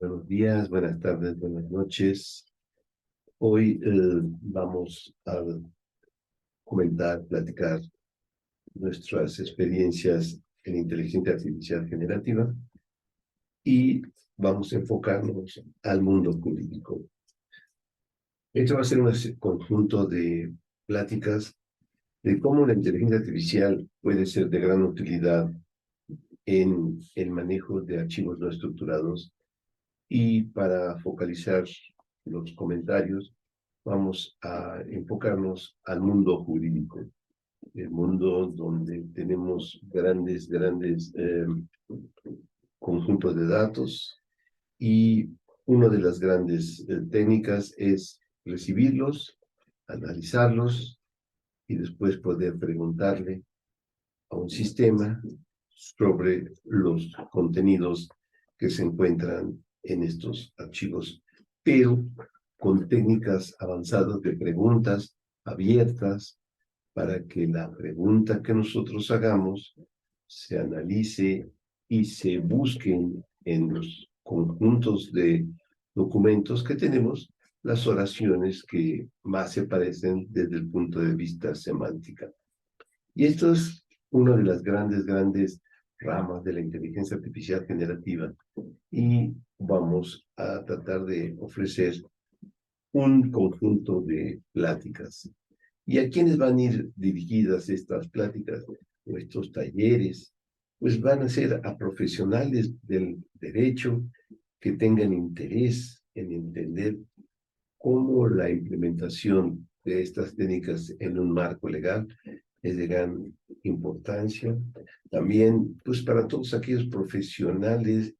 Buenos días, buenas tardes, buenas noches. Hoy vamos a comentar, platicar nuestras experiencias en inteligencia artificial generativa y vamos a enfocarnos al mundo jurídico. Esto va a ser un conjunto de pláticas de cómo la inteligencia artificial puede ser de gran utilidad en el manejo de archivos no estructurados. Y para focalizar los comentarios, vamos a enfocarnos al mundo jurídico, el mundo donde tenemos grandes conjuntos de datos y una de las grandes técnicas es recibirlos, analizarlos y después poder preguntarle a un sistema sobre los contenidos que se encuentran en estos archivos, pero con técnicas avanzadas de preguntas abiertas para que la pregunta que nosotros hagamos se analice y se busquen en los conjuntos de documentos que tenemos las oraciones que más se parecen desde el punto de vista semántica. Y esto es una de las grandes ramas de la inteligencia artificial generativa. Y vamos a tratar de ofrecer un conjunto de pláticas. ¿Y a quiénes van a ir dirigidas estas pláticas o estos talleres? Pues van a ser a profesionales del derecho que tengan interés en entender cómo la implementación de estas técnicas en un marco legal es de gran importancia. También, pues para todos aquellos profesionales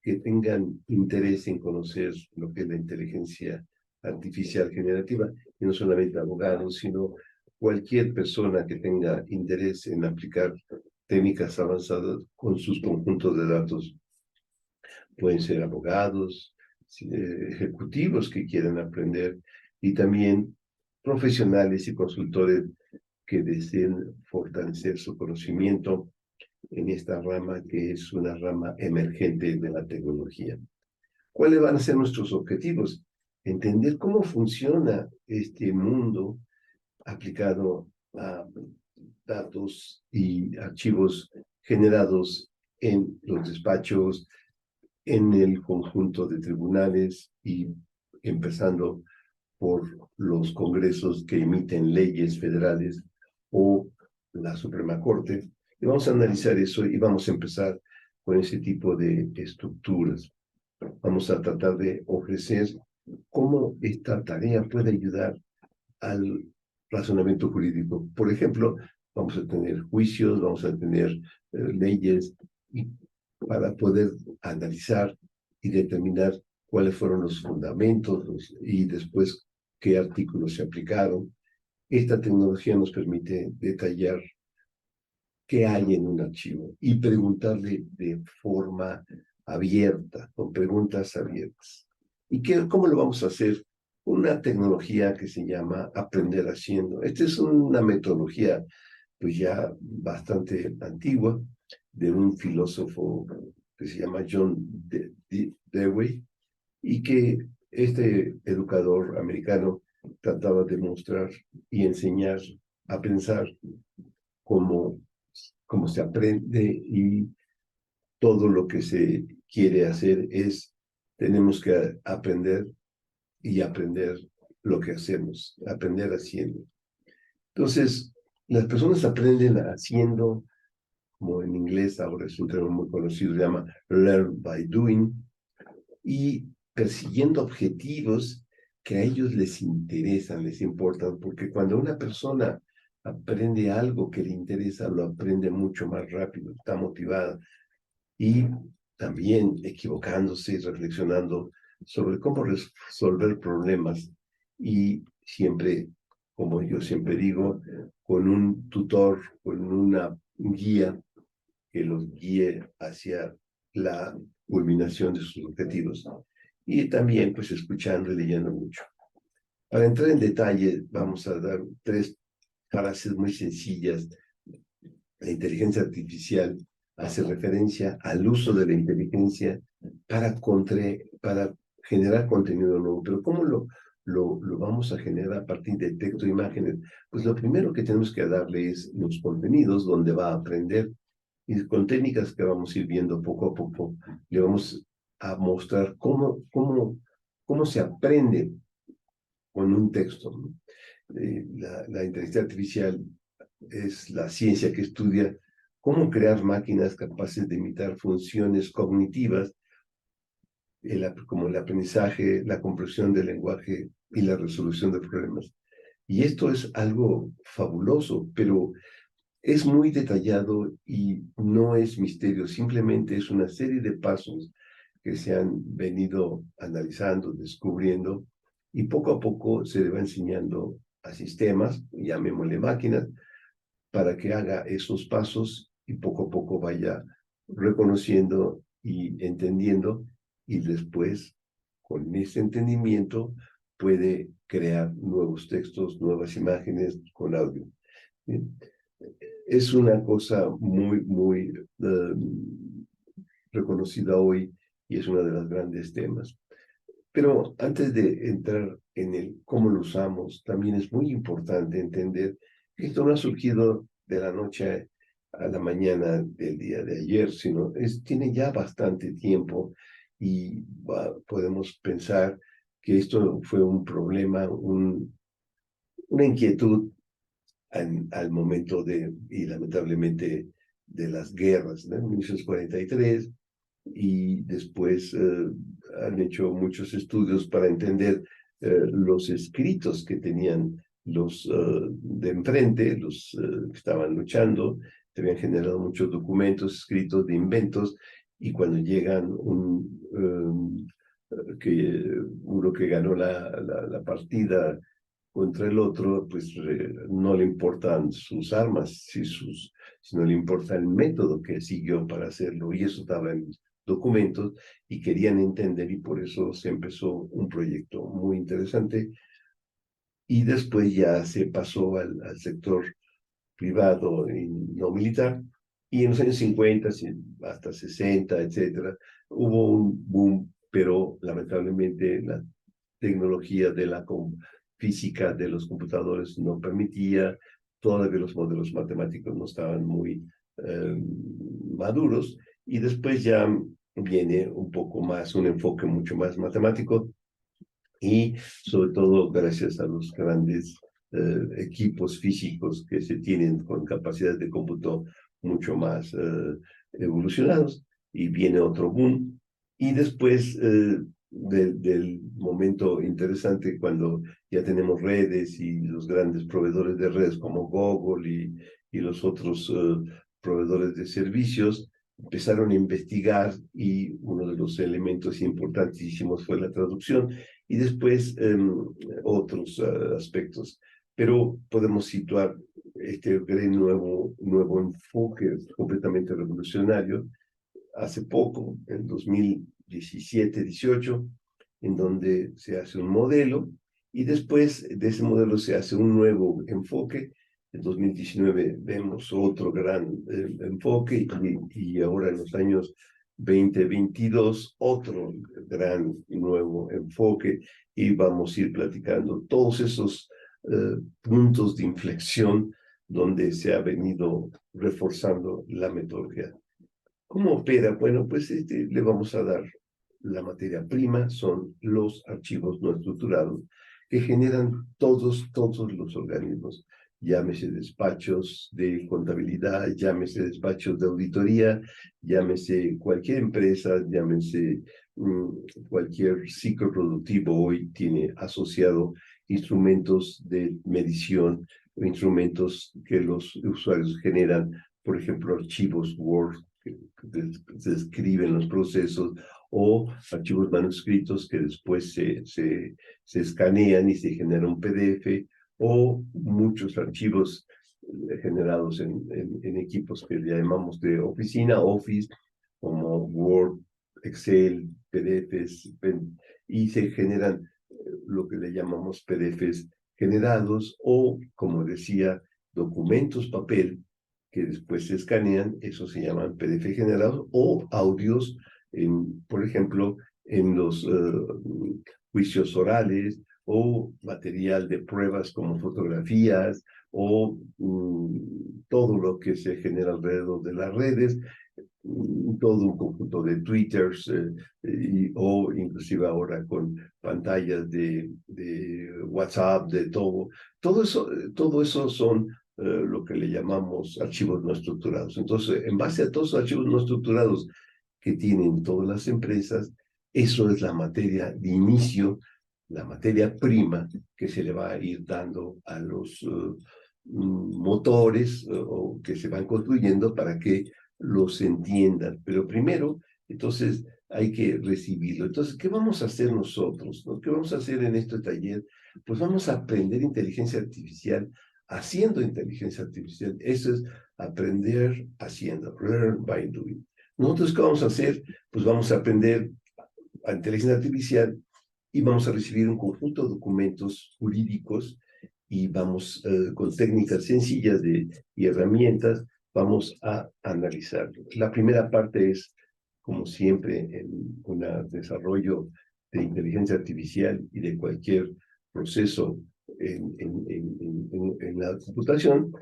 que tengan interés en conocer lo que es la inteligencia artificial generativa, y no solamente abogados, sino cualquier persona que tenga interés en aplicar técnicas avanzadas con sus conjuntos de datos. Pueden ser abogados, ejecutivos que quieran aprender y también profesionales y consultores que deseen fortalecer su conocimiento en esta rama que es una rama emergente de la tecnología. ¿Cuáles van a ser nuestros objetivos? Entender cómo funciona este mundo aplicado a datos y archivos generados en los despachos, en el conjunto de tribunales y empezando por los congresos que emiten leyes federales o la Suprema Corte. Y vamos a analizar eso y vamos a empezar con ese tipo de estructuras. Vamos a tratar de ofrecer cómo esta tarea puede ayudar al razonamiento jurídico. Por ejemplo, vamos a tener juicios, vamos a tener leyes y para poder analizar y determinar cuáles fueron los fundamentos y después qué artículos se aplicaron. Esta tecnología nos permite detallar qué hay en un archivo y preguntarle de forma abierta, con preguntas abiertas. ¿Y cómo lo vamos a hacer? Una tecnología que se llama aprender haciendo. Esta es una metodología pues ya bastante antigua de un filósofo que se llama John Dewey y que este educador americano trataba de mostrar y enseñar a pensar cómo se aprende y todo lo que se quiere hacer es, tenemos que aprender y aprender lo que hacemos, aprender haciendo. Entonces, las personas aprenden haciendo, como en inglés ahora es un término muy conocido, se llama learn by doing, y persiguiendo objetivos que a ellos les interesan, les importan, porque cuando una persona aprende algo que le interesa, lo aprende mucho más rápido, está motivada y también equivocándose y reflexionando sobre cómo resolver problemas y siempre, como yo siempre digo, con un tutor, con una guía que los guíe hacia la culminación de sus objetivos. Y también, pues, escuchando y leyendo mucho. Para entrar en detalle, vamos a dar 3 frases muy sencillas. La inteligencia artificial hace referencia al uso de la inteligencia para generar contenido nuevo. Pero ¿cómo lo vamos a generar a partir de texto e imágenes? Pues lo primero que tenemos que darle es los contenidos donde va a aprender, y con técnicas que vamos a ir viendo poco a poco, le vamos a mostrar cómo se aprende con un texto, ¿no? La inteligencia artificial es la ciencia que estudia cómo crear máquinas capaces de imitar funciones cognitivas, como el aprendizaje, la comprensión del lenguaje y la resolución de problemas. Y esto es algo fabuloso, pero es muy detallado y no es misterio, simplemente es una serie de pasos que se han venido analizando, descubriendo, y poco a poco se le va enseñando a sistemas, llamémosle máquinas, para que haga esos pasos y poco a poco vaya reconociendo y entendiendo, y después, con ese entendimiento, puede crear nuevos textos, nuevas imágenes con audio. ¿Bien? Es una cosa muy reconocida hoy y es uno de los grandes temas. Pero antes de entrar en el cómo lo usamos, también es muy importante entender que esto no ha surgido de la noche a la mañana del día de ayer, sino tiene ya bastante tiempo, y podemos pensar que esto fue un problema, una inquietud al momento y lamentablemente, de las guerras, ¿no? En 1943, y después han hecho muchos estudios para entender los escritos que tenían los de enfrente, los que estaban luchando. Se habían generado muchos documentos escritos de inventos, y cuando llegan uno que ganó la partida contra el otro, pues no le importan sus armas, sino le importa el método que siguió para hacerlo, y eso estaba en los documentos, y querían entender, y por eso se empezó un proyecto muy interesante, y después ya se pasó al sector privado y no militar, y en los años 50 hasta 60, etcétera, hubo un boom, pero lamentablemente la tecnología de la física de los computadores no permitía, todavía los modelos matemáticos no estaban muy eh, maduros, y después ya viene un poco más, un enfoque mucho más matemático, y sobre todo gracias a los grandes equipos físicos que se tienen con capacidades de cómputo mucho más evolucionados, y viene otro boom. Y después del momento interesante, cuando ya tenemos redes y los grandes proveedores de redes como Google y los otros proveedores de servicios empezaron a investigar, y uno de los elementos importantísimos fue la traducción, y después otros aspectos. Pero podemos situar este gran nuevo enfoque completamente revolucionario hace poco, en 2017-18, en donde se hace un modelo, y después de ese modelo se hace un nuevo enfoque. En 2019 vemos otro gran enfoque, y ahora en los años 2022 otro gran nuevo enfoque, y vamos a ir platicando todos esos puntos de inflexión donde se ha venido reforzando la metodología. ¿Cómo opera? Bueno, pues le vamos a dar la materia prima, son los archivos no estructurados que generan todos los organismos. Llámese despachos de contabilidad, llámese despachos de auditoría, llámese cualquier empresa, llámese cualquier ciclo productivo, hoy tiene asociado instrumentos de medición o instrumentos que los usuarios generan, por ejemplo, archivos Word que describen los procesos, o archivos manuscritos que después se escanean y se genera un PDF, o muchos archivos generados en equipos que le llamamos de oficina, Office, como Word, Excel, PDFs, y se generan lo que le llamamos PDFs generados, o, como decía, documentos papel que después se escanean, eso se llaman PDF generados, o audios, por ejemplo, en los juicios orales, o material de pruebas como fotografías, o todo lo que se genera alrededor de las redes, todo un conjunto de twitters, o inclusive ahora con pantallas de WhatsApp, de todo. Todo eso son lo que le llamamos archivos no estructurados. Entonces, en base a todos los archivos no estructurados que tienen todas las empresas, eso es la materia de inicio, la materia prima que se le va a ir dando a los motores o que se van construyendo para que los entiendan. Pero primero, entonces, hay que recibirlo. Entonces, ¿qué vamos a hacer nosotros? ¿No? ¿Qué vamos a hacer en este taller? Pues vamos a aprender inteligencia artificial haciendo inteligencia artificial. Eso es aprender haciendo, learn by doing. Nosotros, ¿qué vamos a hacer? Pues vamos a aprender a inteligencia artificial y vamos a recibir un conjunto de documentos jurídicos y vamos con técnicas sencillas y herramientas, vamos a analizarlo. La primera parte es, como siempre, en un desarrollo de inteligencia artificial y de cualquier proceso en la computación,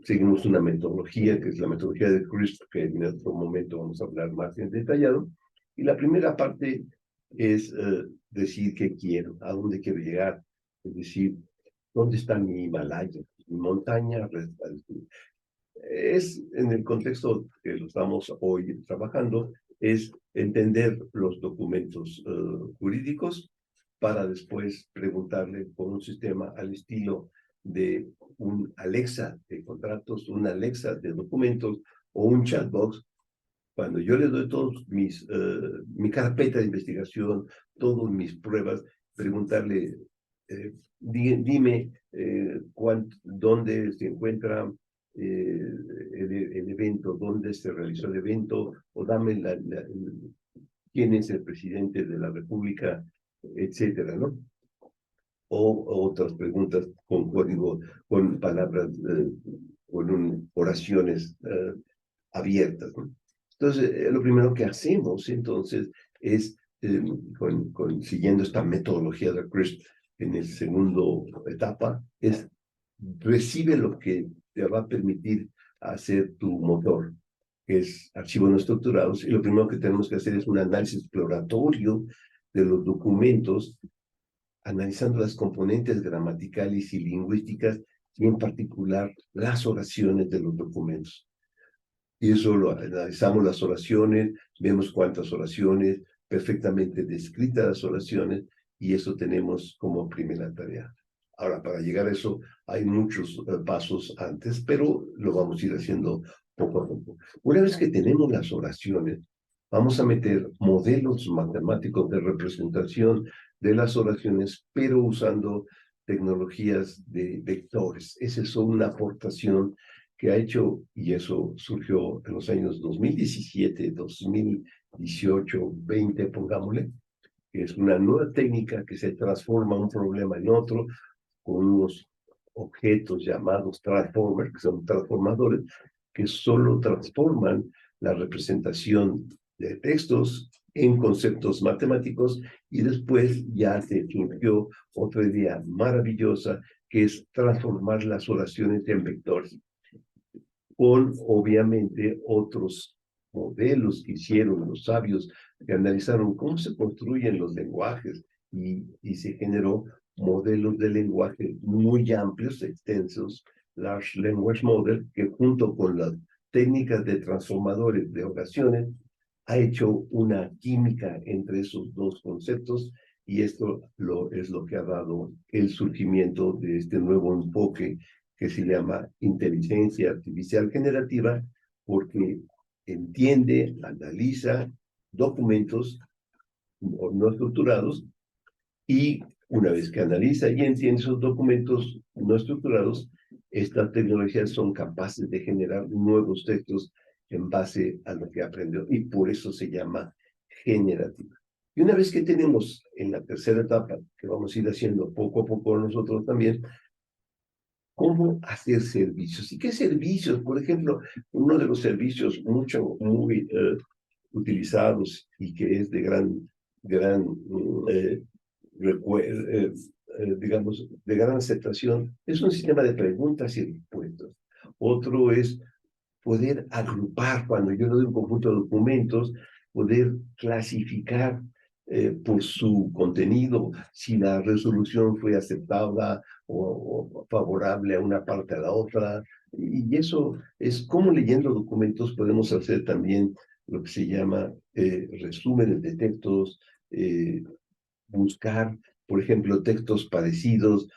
seguimos una metodología que es la metodología de CRISP, que en otro momento vamos a hablar más en detallado. Y la primera parte es decir qué quiero, a dónde quiero llegar, es decir, dónde está mi Himalaya, mi montaña. Es en el contexto que lo estamos hoy trabajando, es entender los documentos jurídicos para después preguntarle por un sistema al estilo de un Alexa de contratos, un Alexa de documentos o un chatbox. Cuando yo le doy todos mi carpeta de investigación, todas mis pruebas, preguntarle, dime dónde se encuentra el evento, dónde se realizó el evento, o dame quién es el presidente de la República, etcétera, ¿no? O otras preguntas con código, con palabras, con oraciones abiertas, ¿no? Entonces, lo primero que hacemos, entonces, es, siguiendo esta metodología de CRISP en el segundo etapa, es recibe lo que te va a permitir hacer tu motor, que es archivos no estructurados, y lo primero que tenemos que hacer es un análisis exploratorio de los documentos, analizando las componentes gramaticales y lingüísticas, y en particular las oraciones de los documentos. Y eso lo analizamos las oraciones, vemos cuántas oraciones, perfectamente descritas las oraciones, y eso tenemos como primera tarea. Ahora, para llegar a eso hay muchos pasos antes, pero lo vamos a ir haciendo poco a poco. Una vez que tenemos las oraciones, vamos a meter modelos matemáticos de representación de las oraciones, pero usando tecnologías de vectores. Esa es una aportación que ha hecho, y eso surgió en los años 2017, 2018, 20, pongámosle, que es una nueva técnica que se transforma un problema en otro, con unos objetos llamados transformers, que son transformadores, que solo transforman la representación de textos en conceptos matemáticos, y después ya se surgió otra idea maravillosa, que es transformar las oraciones en vectores, con obviamente otros modelos que hicieron los sabios, que analizaron cómo se construyen los lenguajes, y se generó modelos de lenguaje muy amplios, extensos, Large Language Model, que junto con las técnicas de transformadores de oraciones ha hecho una química entre esos dos conceptos, y esto es lo que ha dado el surgimiento de este nuevo enfoque que se llama inteligencia artificial generativa, porque entiende, analiza documentos no estructurados, y una vez que analiza y entiende esos documentos no estructurados, estas tecnologías son capaces de generar nuevos textos en base a lo que aprendió, y por eso se llama generativa. Y una vez que tenemos en la tercera etapa, que vamos a ir haciendo poco a poco nosotros también, cómo hacer servicios. ¿Y qué servicios? Por ejemplo, uno de los servicios muy utilizados y que es de gran digamos, de gran aceptación, es un sistema de preguntas y respuestas. Otro es poder agrupar, cuando yo le doy un conjunto de documentos, poder clasificar por su contenido, si la resolución fue aceptada o favorable a una parte a la otra. Y eso es como leyendo documentos podemos hacer también lo que se llama resúmenes de textos, buscar, por ejemplo, textos parecidos,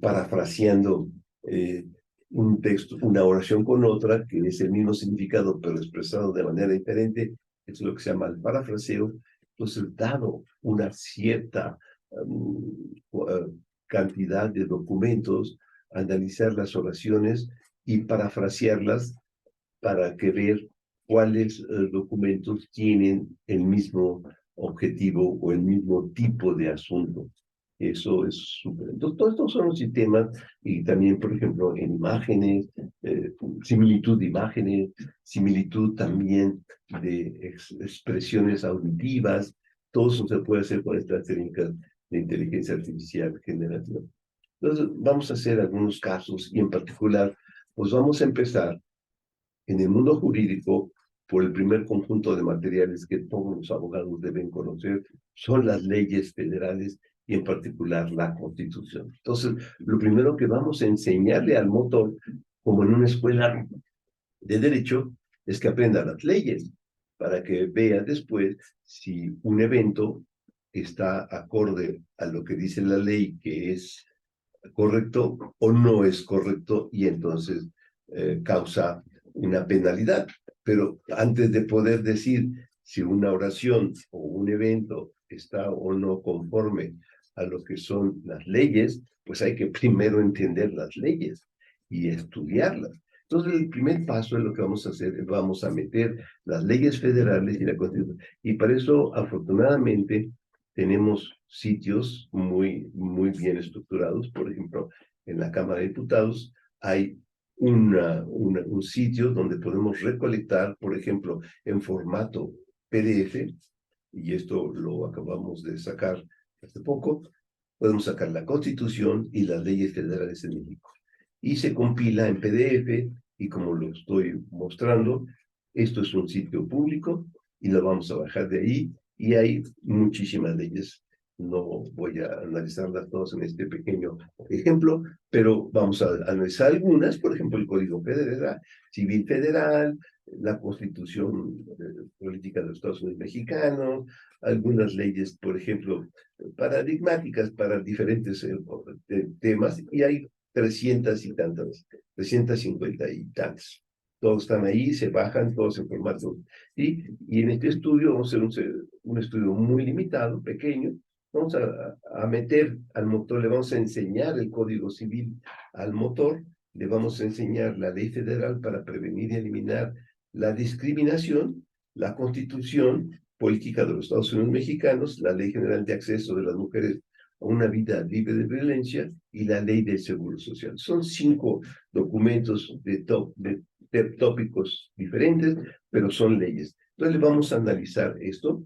parafraseando eh, un texto, una oración con otra, que es el mismo significado, pero expresado de manera diferente, es lo que se llama el parafraseo. Entonces, dado una cierta cantidad de documentos, analizar las oraciones y parafrasearlas para que ver cuáles documentos tienen el mismo objetivo o el mismo tipo de asunto. Eso es súper. Entonces, todos estos son los sistemas y también, por ejemplo, en imágenes, similitud de imágenes, similitud también de expresiones auditivas. Todo eso se puede hacer con estas técnicas de inteligencia artificial generativa. Entonces, vamos a hacer algunos casos y en particular, pues vamos a empezar en el mundo jurídico por el primer conjunto de materiales que todos los abogados deben conocer, son las leyes federales y en particular la Constitución. Entonces, lo primero que vamos a enseñarle al motor, como en una escuela de derecho, es que aprenda las leyes para que vea después si un evento está acorde a lo que dice la ley que es correcto o no es correcto y entonces causa una penalidad. Pero antes de poder decir si una oración o un evento está o no conforme a lo que son las leyes, pues hay que primero entender las leyes y estudiarlas. Entonces, el primer paso es lo que vamos a hacer, vamos a meter las leyes federales y la Constitución. Y para eso, afortunadamente, tenemos sitios muy bien estructurados. Por ejemplo, en la Cámara de Diputados hay un sitio donde podemos recolectar, por ejemplo, en formato PDF, y esto lo acabamos de sacar hace poco, podemos sacar la Constitución y las leyes federales en México. Y se compila en PDF, y como lo estoy mostrando, esto es un sitio público, y lo vamos a bajar de ahí, y hay muchísimas leyes. No voy a analizarlas todas en este pequeño ejemplo, pero vamos a analizar algunas, por ejemplo, el Código Federal, Civil Federal, la Constitución Política de los Estados Unidos Mexicanos, algunas leyes, por ejemplo, paradigmáticas para diferentes temas, y hay 300 y tantas, 350 y tantas. Todos están ahí, se bajan, todos en formato. Y en este estudio vamos a hacer un estudio muy limitado, pequeño. Vamos a meter al motor, le vamos a enseñar el Código Civil al motor, le vamos a enseñar la ley federal para prevenir y eliminar la discriminación, la Constitución Política de los Estados Unidos Mexicanos, la Ley General de Acceso de las Mujeres a una vida libre de violencia y la Ley del Seguro Social. Son 5 documentos de tópicos diferentes, pero son leyes. Entonces vamos a analizar esto.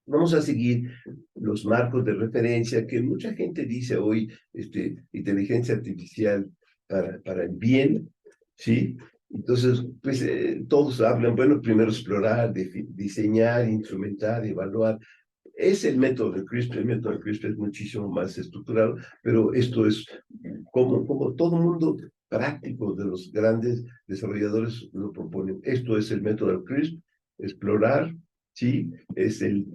Vamos a seguir los marcos de referencia que mucha gente dice hoy, inteligencia artificial para el bien, ¿sí? Entonces, pues todos hablan, bueno, primero explorar, diseñar, instrumentar, evaluar. Es el método de CRISPR. El método de CRISPR es muchísimo más estructurado, pero esto es como todo mundo práctico de los grandes desarrolladores lo proponen. Esto es el método de CRISPR, explorar, ¿sí? Es el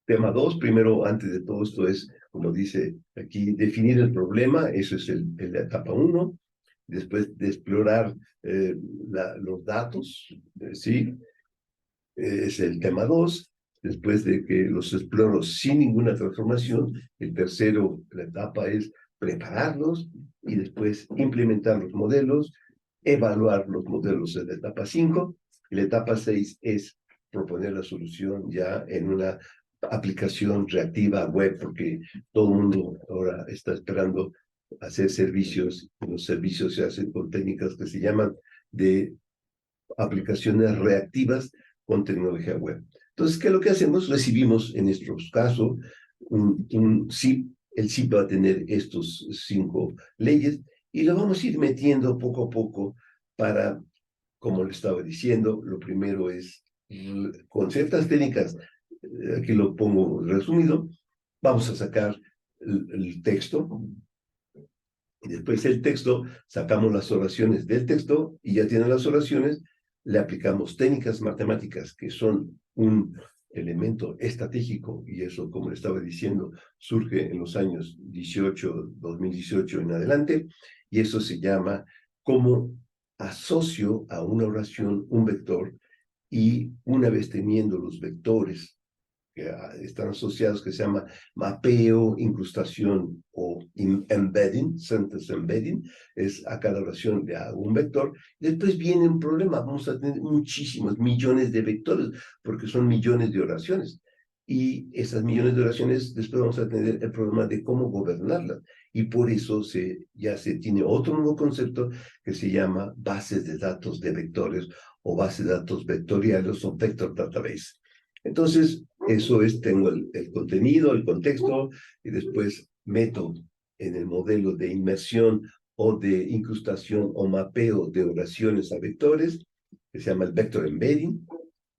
tema 2, primero, antes de todo esto es, como dice aquí, definir el problema, eso es la etapa 1, después de explorar los datos, ¿sí? Es el tema 2, después de que los exploro sin ninguna transformación, el tercero, la etapa es prepararlos y después implementar los modelos, evaluar los modelos en la etapa 5, y la etapa 6 es proponer la solución ya en una aplicación reactiva web, porque todo el mundo ahora está esperando hacer servicios en los servicios se hacen con técnicas que se llaman de aplicaciones reactivas con tecnología web. Entonces, ¿qué es lo que hacemos? Recibimos, en nuestro caso, un zip. El zip va a tener estos 5 leyes y lo vamos a ir metiendo poco a poco para, como le estaba diciendo, lo primero es, con ciertas técnicas, aquí lo pongo resumido, vamos a sacar el texto, y después el texto, sacamos las oraciones del texto y ya tienen las oraciones, le aplicamos técnicas matemáticas que son un elemento estratégico y eso, como le estaba diciendo, surge en los años 2018 en adelante y eso se llama cómo asocio a una oración un vector y una vez teniendo los vectores que están asociados, que se llama mapeo, incrustación o embedding, sentence embedding, es a cada oración le hago un vector. Después viene un problema, vamos a tener muchísimos, millones de vectores, porque son millones de oraciones. Y esas millones de oraciones, después vamos a tener el problema de cómo gobernarlas. Y por eso ya se tiene otro nuevo concepto que se llama bases de datos de vectores o bases de datos vectoriales o vector database. Entonces, eso es, tengo el contenido, el contexto, y después meto en el modelo de inmersión o de incrustación o mapeo de oraciones a vectores, que se llama el vector embedding,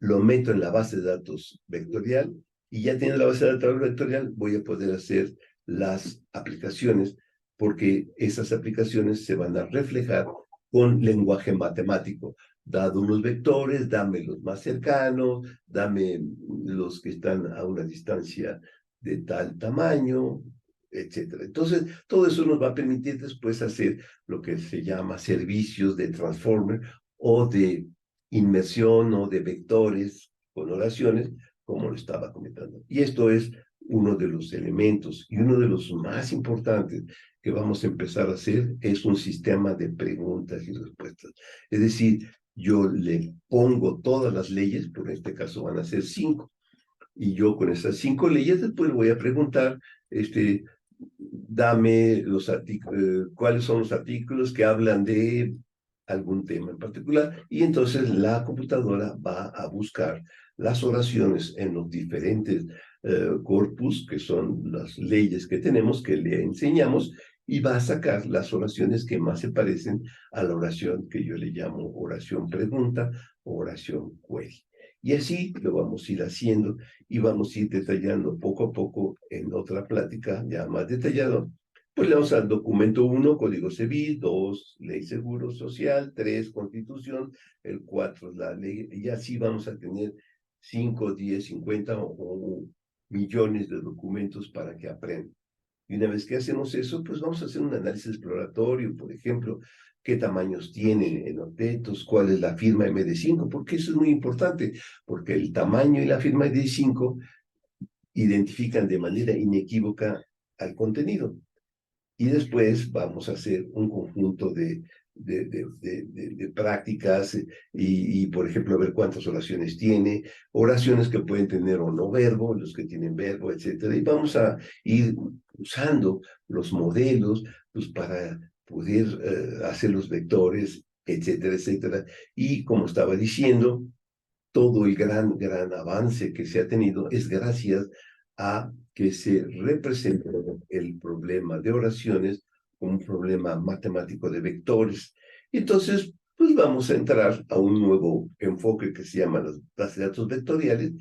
lo meto en la base de datos vectorial, y ya teniendo la base de datos vectorial, voy a poder hacer las aplicaciones, porque esas aplicaciones se van a reflejar con lenguaje matemático. Dado unos vectores, dame los más cercanos, dame los que están a una distancia de tal tamaño, etcétera. Entonces, todo eso nos va a permitir después hacer lo que se llama servicios de transformer o de inmersión o de vectores con oraciones, como lo estaba comentando. Y esto es uno de los elementos y uno de los más importantes que vamos a empezar a hacer es un sistema de preguntas y respuestas. Es decir, yo le pongo todas las leyes, por este caso van a ser 5, y yo con esas 5 leyes después voy a preguntar, dame cuáles son los artículos que hablan de algún tema en particular, y entonces la computadora va a buscar las oraciones en los diferentes corpus, que son las leyes que tenemos, que le enseñamos, y va a sacar las oraciones que más se parecen a la oración que yo le llamo oración pregunta o oración query. Y así lo vamos a ir haciendo y vamos a ir detallando poco a poco en otra plática ya más detallado. Pues le vamos al documento 1, Código Civil, 2, Ley Seguro Social, 3, Constitución, el 4 es la ley, y así vamos a tener 5, 10, 50 o millones de documentos para que aprendan. Y una vez que hacemos eso, pues vamos a hacer un análisis exploratorio, por ejemplo, qué tamaños tienen en objetos, cuál es la firma MD5, porque eso es muy importante, porque el tamaño y la firma MD5 identifican de manera inequívoca al contenido. Y después vamos a hacer un conjunto de prácticas por ejemplo, ver cuántas oraciones tiene, oraciones que pueden tener o no verbo, los que tienen verbo, etcétera. Y vamos a ir usando los modelos pues, para poder hacer los vectores, etcétera, etcétera. Y como estaba diciendo, todo el gran avance que se ha tenido es gracias a que se representa el problema de oraciones como un problema matemático de vectores. Entonces, pues vamos a entrar a un nuevo enfoque que se llama las bases de datos vectoriales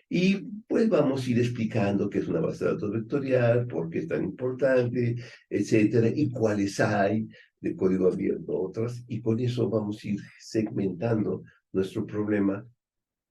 y pues vamos a ir explicando qué es una base de datos vectorial, por qué es tan importante, etcétera, y cuáles hay de código abierto, otras, y con eso vamos a ir segmentando nuestro problema.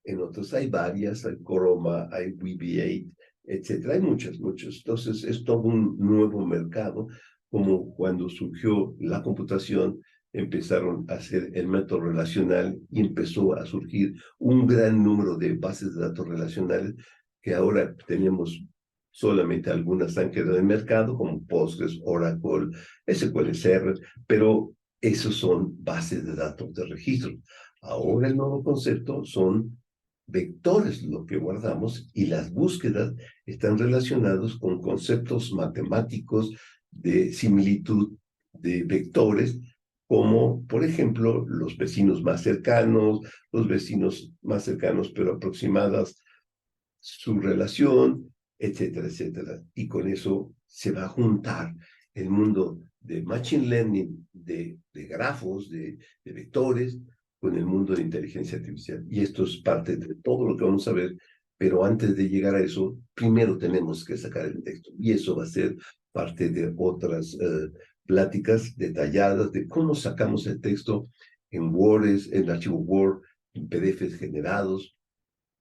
En otros hay varias, hay Chroma, hay VB8, etcétera, hay muchas. Entonces es todo un nuevo mercado, como cuando surgió la computación, empezaron a hacer el método relacional y empezó a surgir un gran número de bases de datos relacionales que ahora tenemos solamente algunas han quedado en el mercado, como Postgres, Oracle, SQL Server, pero esos son bases de datos de registro. Ahora el nuevo concepto son vectores lo que guardamos y las búsquedas están relacionados con conceptos matemáticos de similitud de vectores, como por ejemplo los vecinos más cercanos, los vecinos más cercanos pero aproximadas su relación, etcétera, etcétera. Y con eso se va a juntar el mundo de Machine Learning, de grafos, de vectores, con el mundo de inteligencia artificial. Y esto es parte de todo lo que vamos a ver, pero antes de llegar a eso, primero tenemos que sacar el texto. Y eso va a ser parte de otras pláticas detalladas de cómo sacamos el texto en Word, en el archivo Word, en PDFs generados,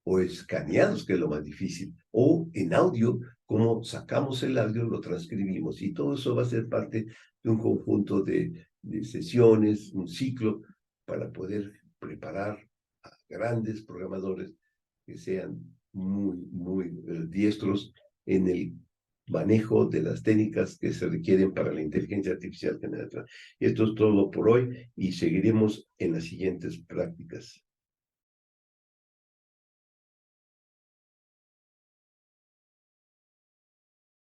o escaneados, que es lo más difícil, o en audio, como sacamos el audio, lo transcribimos, y todo eso va a ser parte de un conjunto de sesiones, un ciclo, para poder preparar a grandes programadores que sean muy diestros en el manejo de las técnicas que se requieren para la inteligencia artificial generativa. Esto es todo por hoy y seguiremos en las siguientes prácticas.